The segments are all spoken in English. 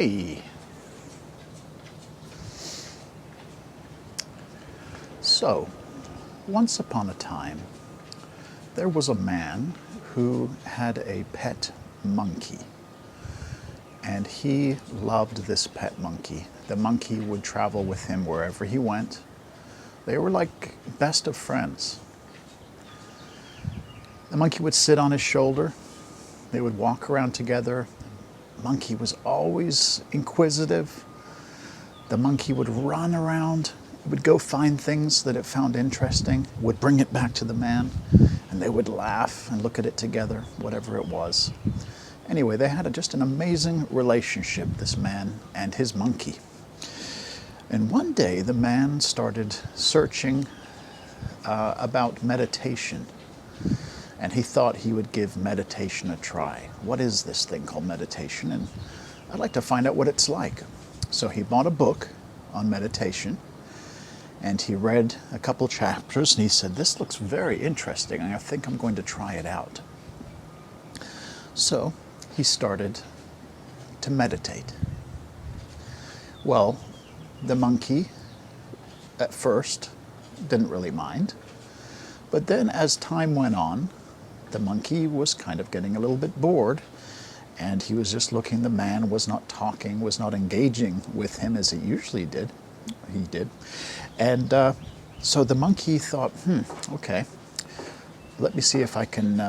Hey. So, once upon a time, there was a man who had a pet monkey. And he loved this pet monkey. The monkey would travel with him wherever he went. They were like best of friends. The monkey would sit on his shoulder. They would walk around together. The monkey was always inquisitive. The monkey would run around, would go find things that it found interesting, would bring it back to the man, and they would laugh and look at it together, whatever it was. Anyway, they had just an amazing relationship, this man and his monkey. And one day, the man started searching about meditation. And he thought he would give meditation a try. What is this thing called meditation? And I'd like to find out what it's like. So he bought a book on meditation. And he read a couple chapters. And he said, this looks very interesting. I think I'm going to try it out. So he started to meditate. Well, the monkey at first didn't really mind. But then as time went on, the monkey was kind of getting a little bit bored, and he was just looking. The man was not talking, was not engaging with him as he usually did. And so the monkey thought, okay, let me see if I can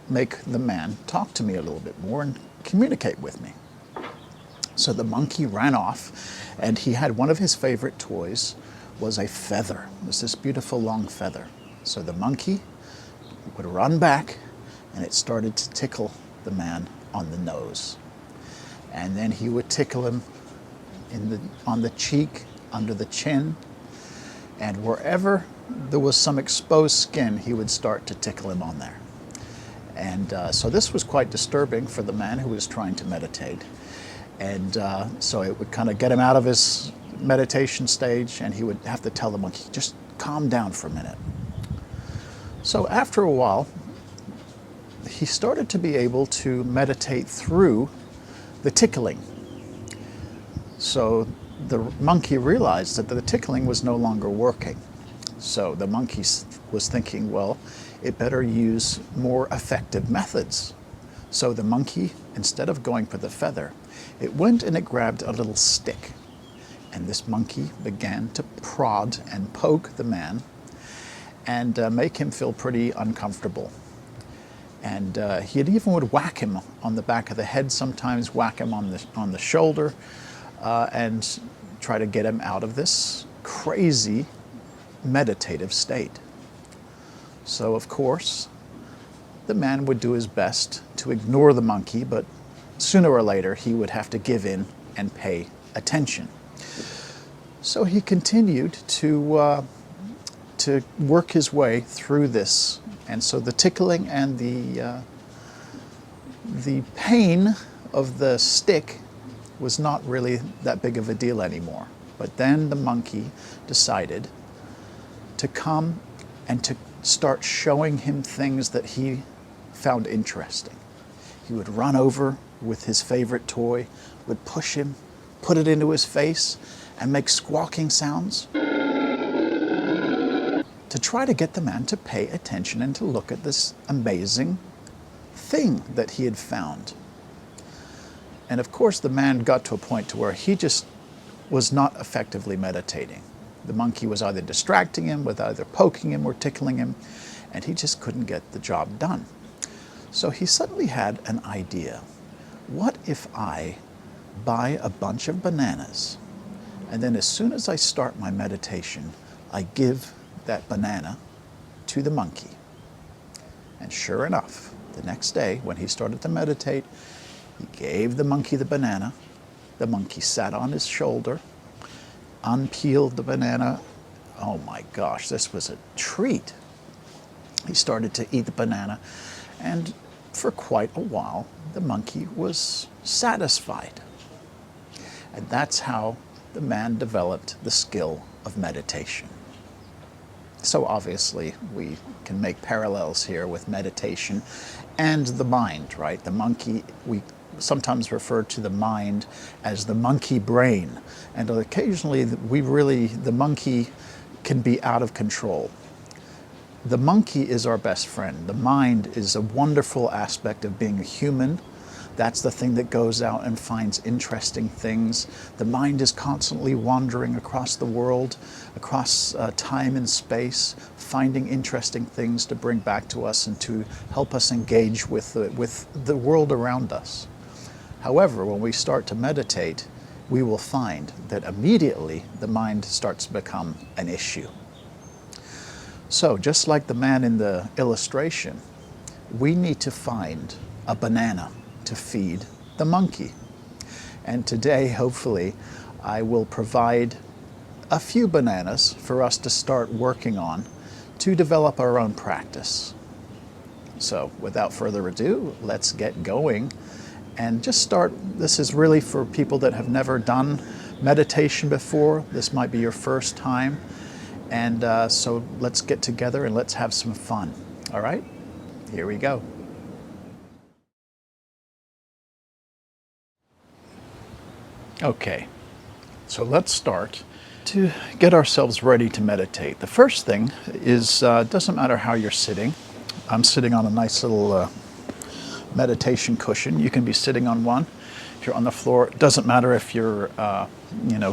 make the man talk to me a little bit more and communicate with me. So the monkey ran off, and he had one of his favorite toys was a feather. It was this beautiful long feather. So the monkey would run back, and it started to tickle the man on the nose. And then he would tickle him on the cheek, under the chin, and wherever there was some exposed skin, he would start to tickle him on there. And so this was quite disturbing for the man who was trying to meditate. And so it would kind of get him out of his meditation stage, and he would have to tell the monkey, just calm down for a minute. So after a while, he started to be able to meditate through the tickling. So the monkey realized that the tickling was no longer working. So the monkey was thinking, well, it better use more effective methods. So the monkey, instead of going for the feather, it went and it grabbed a little stick. And this monkey began to prod and poke the man and make him feel pretty uncomfortable. And he even would whack him on the back of the head, sometimes whack him on the shoulder, and try to get him out of this crazy meditative state. So of course, the man would do his best to ignore the monkey, but sooner or later he would have to give in and pay attention. So he continued to work his way through this. And so the tickling and the pain of the stick was not really that big of a deal anymore. But then the monkey decided to come and to start showing him things that he found interesting. He would run over with his favorite toy, would push him, put it into his face, and make squawking sounds to try to get the man to pay attention and to look at this amazing thing that he had found. And of course, the man got to a point to where he just was not effectively meditating. The monkey was either distracting him with either poking him or tickling him, and he just couldn't get the job done. So he suddenly had an idea. What if I buy a bunch of bananas, and then as soon as I start my meditation, I give that banana to the monkey? And sure enough, the next day when he started to meditate, he gave the monkey the banana. The monkey sat on his shoulder, unpeeled the banana. Oh my gosh, this was a treat. He started to eat the banana, and for quite a while, the monkey was satisfied. And that's how the man developed the skill of meditation. So obviously, we can make parallels here with meditation and the mind, right? The monkey, we sometimes refer to the mind as the monkey brain. And occasionally the monkey can be out of control. The monkey is our best friend. The mind is a wonderful aspect of being a human. That's the thing that goes out and finds interesting things. The mind is constantly wandering across the world, across time and space, finding interesting things to bring back to us and to help us engage with the world around us. However, when we start to meditate, we will find that immediately the mind starts to become an issue. So, just like the man in the illustration, we need to find a banana to feed the monkey. And today, hopefully, I will provide a few bananas for us to start working on to develop our own practice. So, without further ado, let's get going and just start. This is really for people that have never done meditation before. This might be your first time. And so let's get together and let's have some fun. All right? Here we go. Okay, so let's start to get ourselves ready to meditate. The first thing is, doesn't matter how you're sitting. I'm sitting on a nice little meditation cushion. You can be sitting on one. If you're on the floor, it doesn't matter if you're,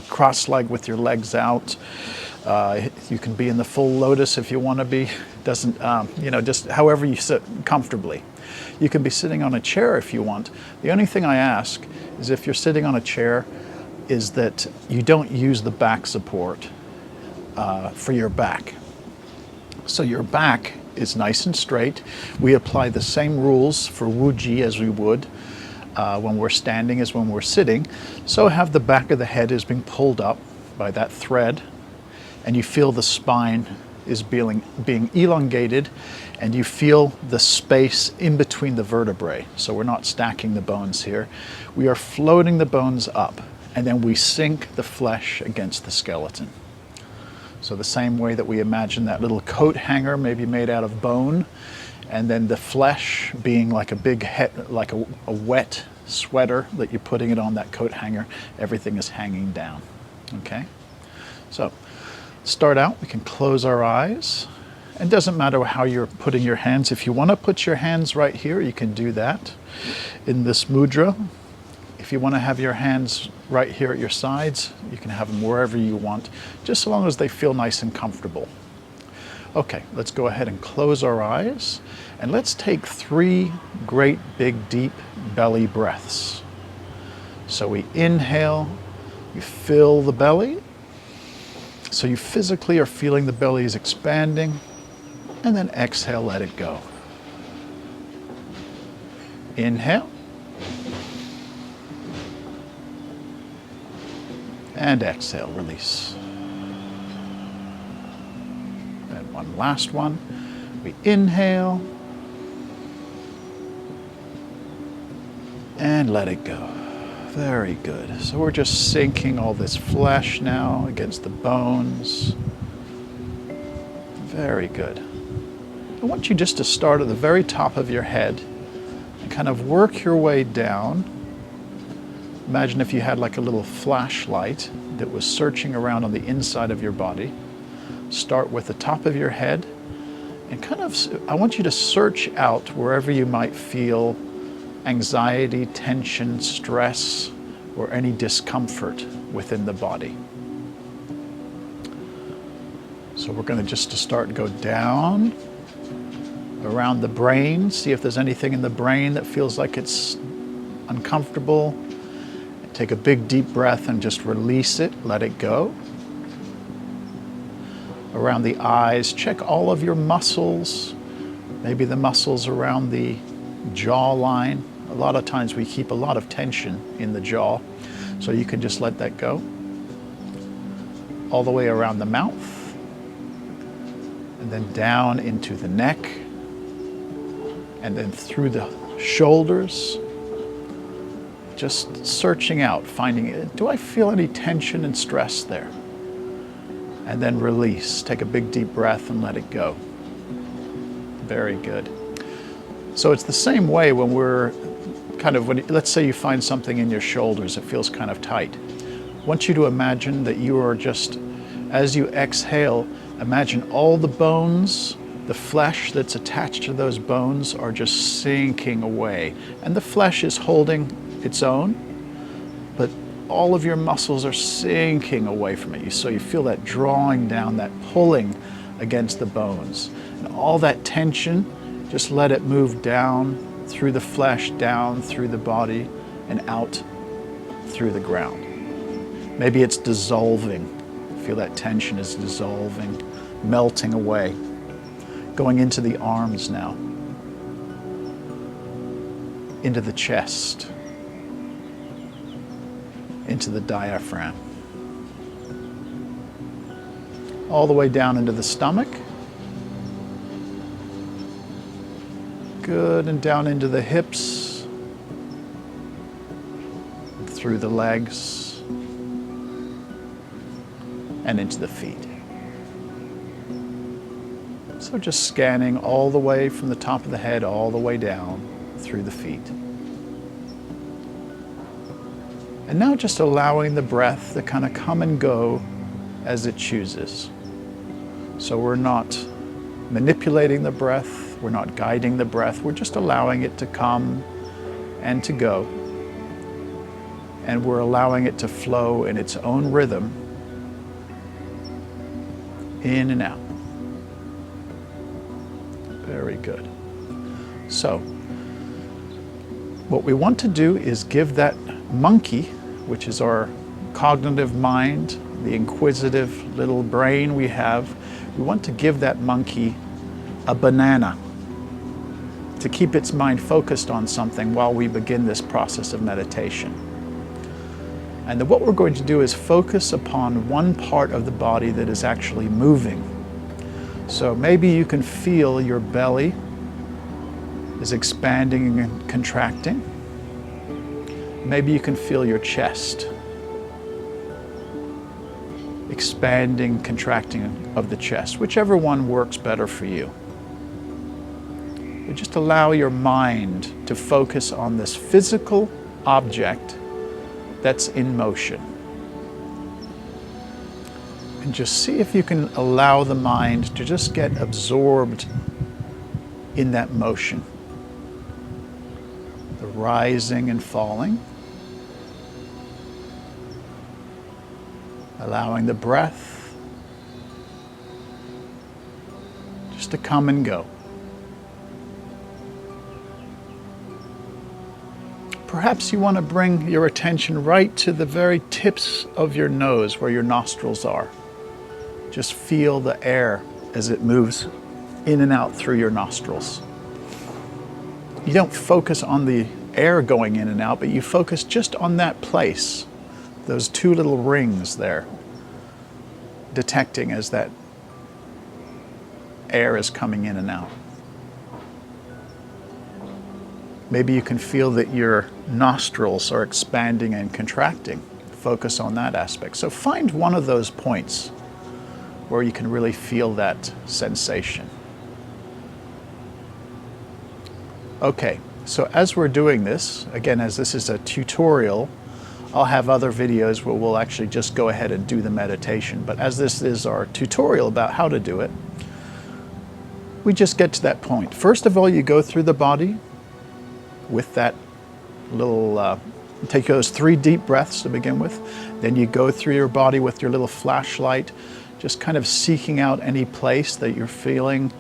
cross-legged with your legs out. You can be in the full lotus if you want to be. Doesn't, just however you sit comfortably. You can be sitting on a chair if you want. The only thing I ask is if you're sitting on a chair is that you don't use the back support for your back. So your back is nice and straight. We apply the same rules for Wuji as we would when we're standing as when we're sitting. So have the back of the head is being pulled up by that thread, and you feel the spine is being elongated, and you feel the space in between the vertebrae. So we're not stacking the bones here. We are floating the bones up, and then we sink the flesh against the skeleton. So the same way that we imagine that little coat hanger maybe made out of bone, and then the flesh being like a big head, like a wet sweater that you're putting it on that coat hanger, everything is hanging down. Okay? So start out, we can close our eyes. It doesn't matter how you're putting your hands. If you want to put your hands right here, you can do that in this mudra. If you want to have your hands right here at your sides, you can have them wherever you want, just so long as they feel nice and comfortable. Okay, let's go ahead and close our eyes, and let's take 3 great big deep belly breaths. So we inhale, you fill the belly. So you physically are feeling the belly is expanding, and then exhale, let it go. Inhale. And exhale, release. And one last one. We inhale. And let it go. Very good. So we're just sinking all this flesh now against the bones. Very good. I want you just to start at the very top of your head and kind of work your way down. Imagine if you had like a little flashlight that was searching around on the inside of your body. Start with the top of your head and I want you to search out wherever you might feel anxiety, tension, stress, or any discomfort within the body. So we're going to just to start go down around the brain, see if there's anything in the brain that feels like it's uncomfortable. Take a big deep breath and just release it, let it go. Around the eyes, check all of your muscles, maybe the muscles around the jawline. A lot of times we keep a lot of tension in the jaw, so you can just let that go. All the way around the mouth, and then down into the neck, and then through the shoulders. Just searching out, finding, do I feel any tension and stress there? And then release. Take a big deep breath and let it go. Very good. So it's the same way when we're kind of, let's say you find something in your shoulders that feels kind of tight. I want you to imagine that you are just, as you exhale, imagine all the bones, the flesh that's attached to those bones are just sinking away. And the flesh is holding its own, but all of your muscles are sinking away from it. So you feel that drawing down, that pulling against the bones. And all that tension, just let it move down through the flesh, down through the body, and out through the ground. Maybe it's dissolving. Feel that tension is dissolving, melting away. Going into the arms now, into the chest, into the diaphragm, all the way down into the stomach. Good, and down into the hips, through the legs, and into the feet. So just scanning all the way from the top of the head all the way down through the feet. And now just allowing the breath to kind of come and go as it chooses. So we're not manipulating the breath, we're not guiding the breath, we're just allowing it to come and to go. And we're allowing it to flow in its own rhythm, in and out. Very good. So, what we want to do is give that monkey, which is our cognitive mind, the inquisitive little brain we have, we want to give that monkey a banana to keep its mind focused on something while we begin this process of meditation. And what we're going to do is focus upon one part of the body that is actually moving. So maybe you can feel your belly is expanding and contracting. Maybe you can feel your chest expanding, contracting of the chest, whichever one works better for you. But just allow your mind to focus on this physical object that's in motion. And just see if you can allow the mind to just get absorbed in that motion. The rising and falling. Allowing the breath just to come and go. Perhaps you want to bring your attention right to the very tips of your nose where your nostrils are. Just feel the air as it moves in and out through your nostrils. You don't focus on the air going in and out, but you focus just on that place, those two little rings there, detecting as that air is coming in and out. Maybe you can feel that your nostrils are expanding and contracting. Focus on that aspect. So find one of those points where you can really feel that sensation. Okay, so as we're doing this, again, as this is a tutorial, I'll have other videos where we'll actually just go ahead and do the meditation. But as this is our tutorial about how to do it, we just get to that point. First of all, you go through the body with that little, take those 3 deep breaths to begin with. Then you go through your body with your little flashlight, just kind of seeking out any place that you're feeling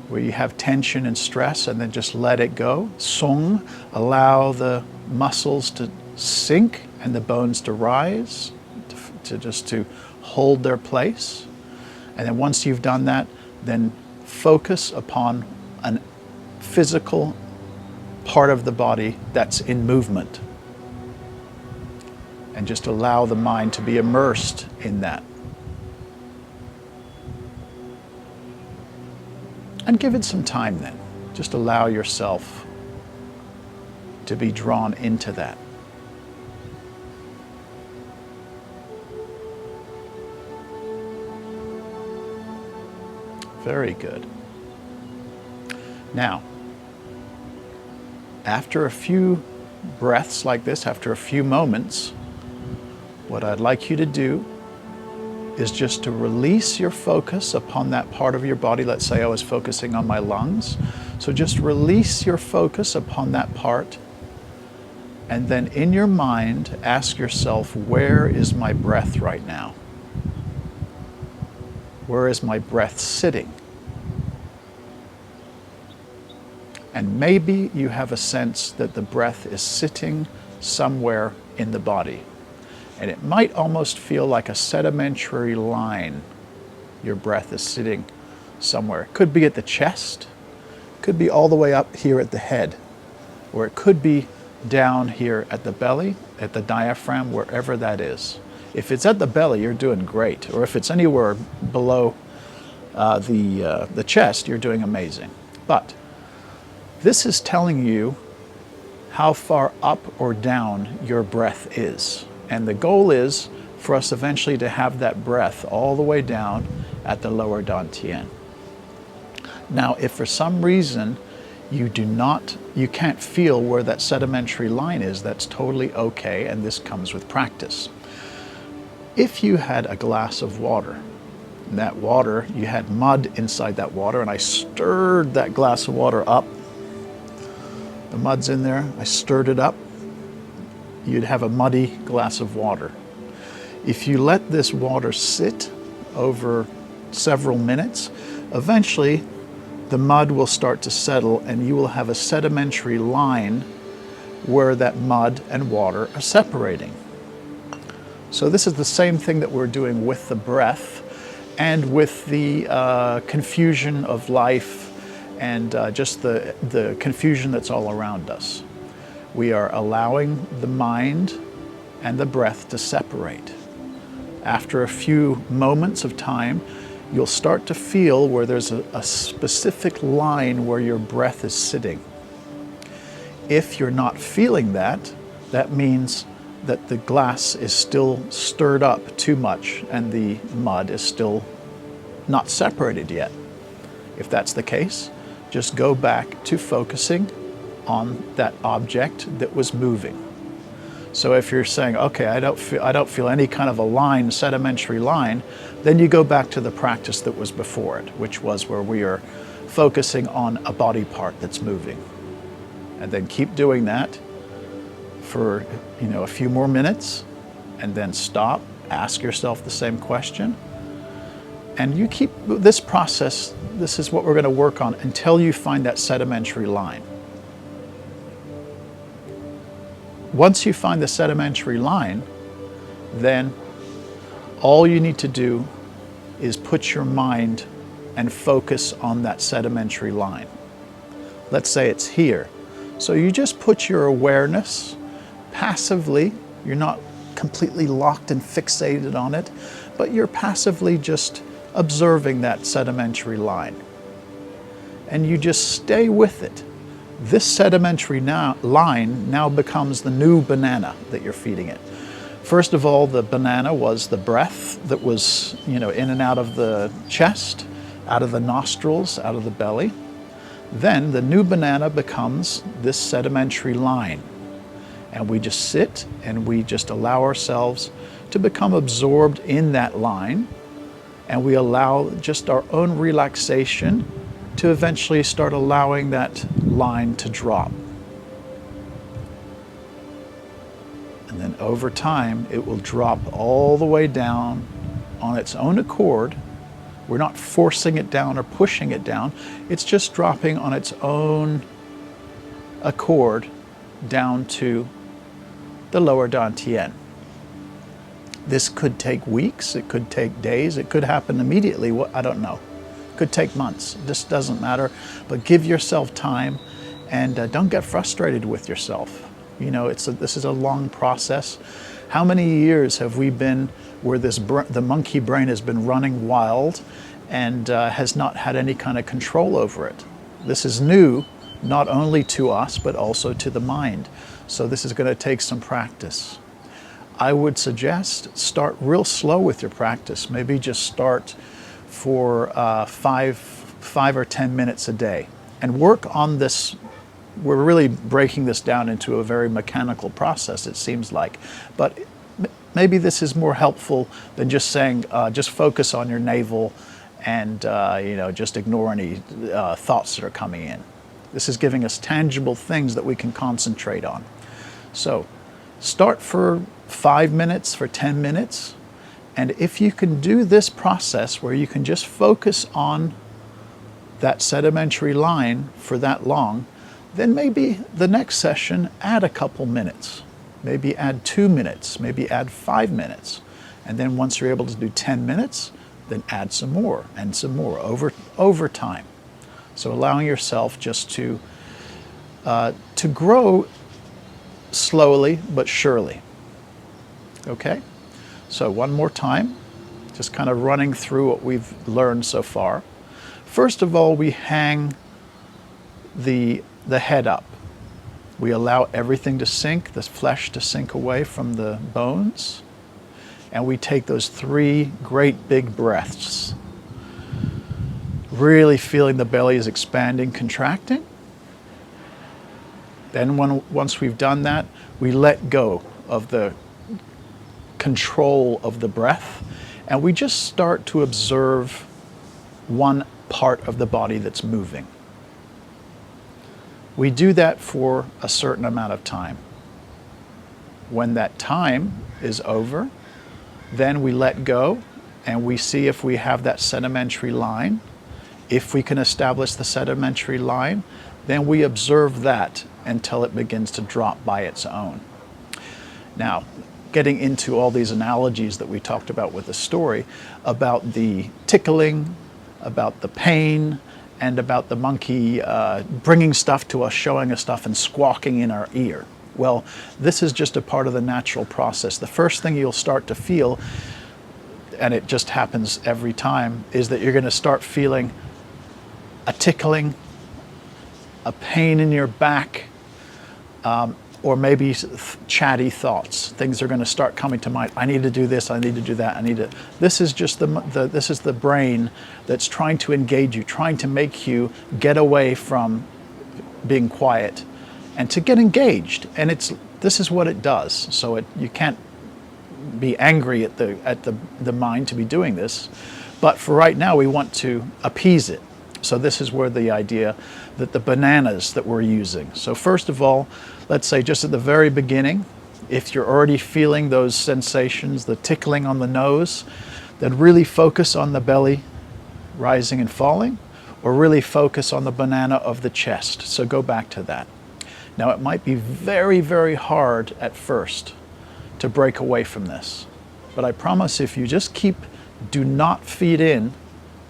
where you have tension and stress, and then just let it go. Sung, allow the muscles to sink and the bones to rise, to hold their place. And then once you've done that, then focus upon a physical part of the body that's in movement. And just allow the mind to be immersed in that. And give it some time then. Just allow yourself to be drawn into that. Very good. Now, after a few breaths like this, after a few moments, what I'd like you to do is just to release your focus upon that part of your body. Let's say I was focusing on my lungs. So just release your focus upon that part. And then in your mind, ask yourself, where is my breath right now? Where is my breath sitting? And maybe you have a sense that the breath is sitting somewhere in the body. And it might almost feel like a sedimentary line. Your breath is sitting somewhere. It could be at the chest, could be all the way up here at the head, or it could be down here at the belly, at the diaphragm, wherever that is. If it's at the belly, you're doing great. Or if it's anywhere below the chest, you're doing amazing. But this is telling you how far up or down your breath is. And the goal is for us eventually to have that breath all the way down at the lower dantian. Now, if for some reason you can't feel where that sedimentary line is, that's totally okay, and this comes with practice. If you had a glass of water, and that water, you had mud inside that water, and I stirred that glass of water up, the mud's in there, I stirred it up, you'd have a muddy glass of water. If you let this water sit over several minutes, eventually the mud will start to settle and you will have a sedimentary line where that mud and water are separating. So this is the same thing that we're doing with the breath and with the confusion of life and just the confusion that's all around us. We are allowing the mind and the breath to separate. After a few moments of time, you'll start to feel where there's a specific line where your breath is sitting. If you're not feeling that, that means that the glass is still stirred up too much and the mud is still not separated yet. If that's the case, just go back to focusing on that object that was moving. So if you're saying, okay, I don't feel any kind of a line, sedimentary line, then you go back to the practice that was before it, which was where we are focusing on a body part that's moving. And then keep doing that for a few more minutes, and then stop, ask yourself the same question. And you keep this process, this is what we're going to work on until you find that sedimentary line. Once you find the sedimentary line, then all you need to do is put your mind and focus on that sedimentary line. Let's say it's here. So you just put your awareness passively, you're not completely locked and fixated on it, but you're passively just observing that sedimentary line. And you just stay with it. This sedimentary line now becomes the new banana that you're feeding it. First of all, the banana was the breath that was, in and out of the chest, out of the nostrils, out of the belly. Then the new banana becomes this sedimentary line. And we just sit and we just allow ourselves to become absorbed in that line. And we allow just our own relaxation to eventually start allowing that line to drop. And then over time, it will drop all the way down on its own accord. We're not forcing it down or pushing it down. It's just dropping on its own accord down to the lower dantian. This could take weeks, it could take days, it could happen immediately, I don't know. It could take months, this doesn't matter, but give yourself time and don't get frustrated with yourself. This is a long process. How many years have we been where the monkey brain has been running wild and has not had any kind of control over it? This is new, not only to us, but also to the mind. So this is going to take some practice. I would suggest start real slow with your practice. Maybe just start for 5 or 10 minutes a day and work on this we're really breaking this down into a very mechanical process, it seems like. But maybe this is more helpful than just saying, just focus on your navel and just ignore any thoughts that are coming in. This is giving us tangible things that we can concentrate on. So start for 5 minutes, for 10 minutes. And if you can do this process where you can just focus on that sedimentary line for that long, then maybe the next session add a couple minutes. Maybe add 2 minutes, maybe add 5 minutes. And then once you're able to do 10 minutes, then add some more and some more over time. So allowing yourself just to grow slowly but surely. Okay? So one more time, just kind of running through what we've learned so far. First of all, we hang the head up. We allow everything to sink, the flesh to sink away from the bones. And we take those 3 great big breaths. Really feeling the belly is expanding, contracting. Then once we've done that, we let go of the control of the breath, and we just start to observe one part of the body that's moving. We do that for a certain amount of time. When that time is over, then we let go and we see if we have that sedimentary line. If we can establish the sedimentary line, then we observe that until it begins to drop by its own. Now, getting into all these analogies that we talked about with the story, about the tickling, about the pain, and about the monkey bringing stuff to us, showing us stuff, and squawking in our ear. Well, this is just a part of the natural process. The first thing you'll start to feel, and it just happens every time, is that you're going to start feeling a tickling, a pain in your back, or maybe chatty thoughts. Things are going to start coming to mind. I need to do this. I need to do that. I need to. This is just this is the brain that's trying to engage you, trying to make you get away from being quiet and to get engaged. And this is what it does. So you can't be angry at the mind to be doing this, but for right now we want to appease it. So this is where the idea that the bananas that we're using. So first of all, let's say just at the very beginning, if you're already feeling those sensations, the tickling on the nose, then really focus on the belly rising and falling, or really focus on the banana of the chest. So go back to that. Now it might be very, very hard at first to break away from this, but I promise if you just do not feed in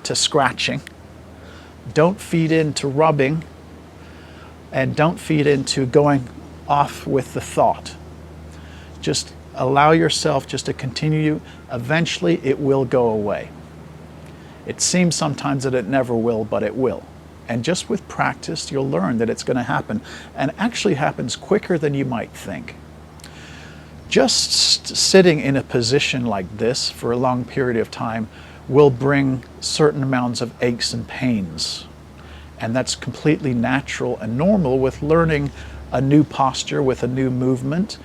to scratching, don't feed into rubbing, and don't feed into going off with the thought. Just allow yourself just to continue. Eventually it will go away. It seems sometimes that it never will, but it will. And just with practice, you'll learn that it's going to happen, and actually happens quicker than you might think. Just sitting in a position like this for a long period of time will bring certain amounts of aches and pains. And that's completely natural and normal with learning a new posture, with a new movement.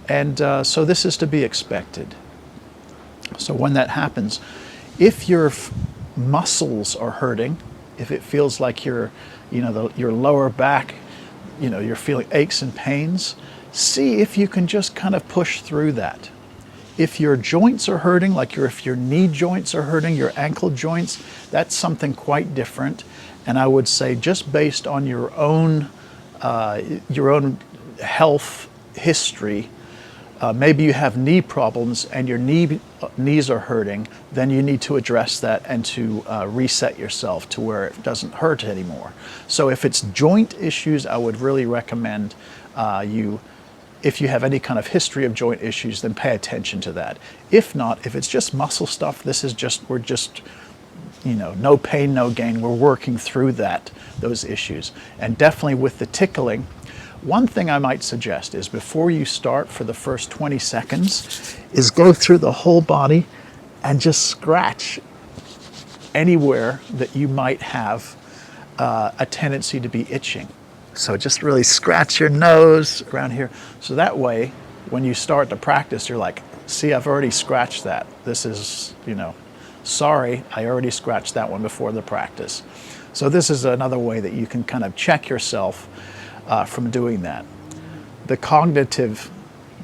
And so this is to be expected. So when that happens, if your muscles are hurting, if it feels like your lower back, you're feeling aches and pains, see if you can just kind of push through that. If your joints are hurting, like if your knee joints are hurting, your ankle joints, that's something quite different. And I would say just based on your own health history, maybe you have knee problems and your knees are hurting, then you need to address that and to reset yourself to where it doesn't hurt anymore. So if it's joint issues, I would really recommend if you have any kind of history of joint issues, then pay attention to that. If not, if it's just muscle stuff, we're just no pain, no gain. We're working through those issues. And definitely with the tickling, one thing I might suggest is before you start, for the first 20 seconds, is go through the whole body and just scratch anywhere that you might have a tendency to be itching. So just really scratch your nose around here. So that way, when you start to practice, you're like, see, I've already scratched that. This is, sorry, I already scratched that one before the practice. So this is another way that you can kind of check yourself from doing that. The cognitive,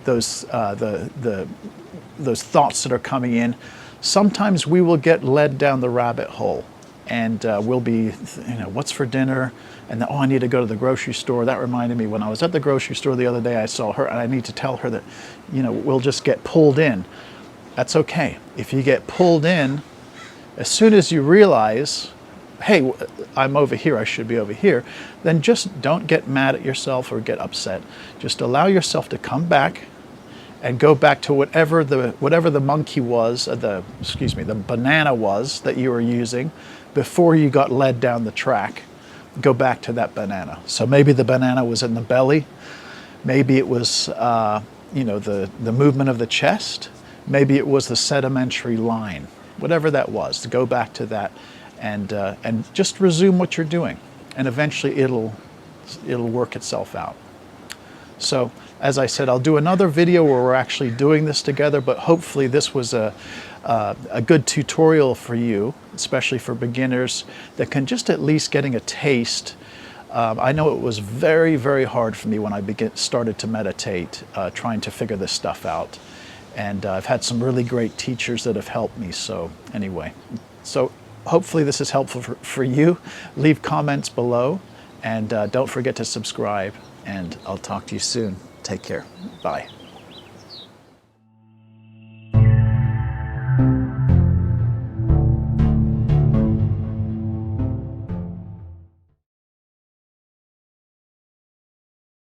those thoughts that are coming in, sometimes we will get led down the rabbit hole, and we'll be, what's for dinner? And then, I need to go to the grocery store. That reminded me, when I was at the grocery store the other day, I saw her, and I need to tell her that, we'll just get pulled in. That's okay. If you get pulled in, as soon as you realize, hey, I'm over here, I should be over here, then just don't get mad at yourself or get upset. Just allow yourself to come back and go back to whatever the monkey was, the banana was that you were using before you got led down the track. Go back to that banana. So maybe the banana was in the belly, maybe it was the movement of the chest, maybe it was the sedimentary line, whatever that was. Go back to that and just resume what you're doing, and eventually it'll work itself out. So as I said, I'll do another video where we're actually doing this together, but hopefully this was a good tutorial for you, especially for beginners that can just at least getting a taste. I know it was very, very hard for me when I started to meditate, trying to figure this stuff out. And I've had some really great teachers that have helped me. So anyway, so hopefully this is helpful for you. Leave comments below, and don't forget to subscribe, and I'll talk to you soon. Take care. Bye.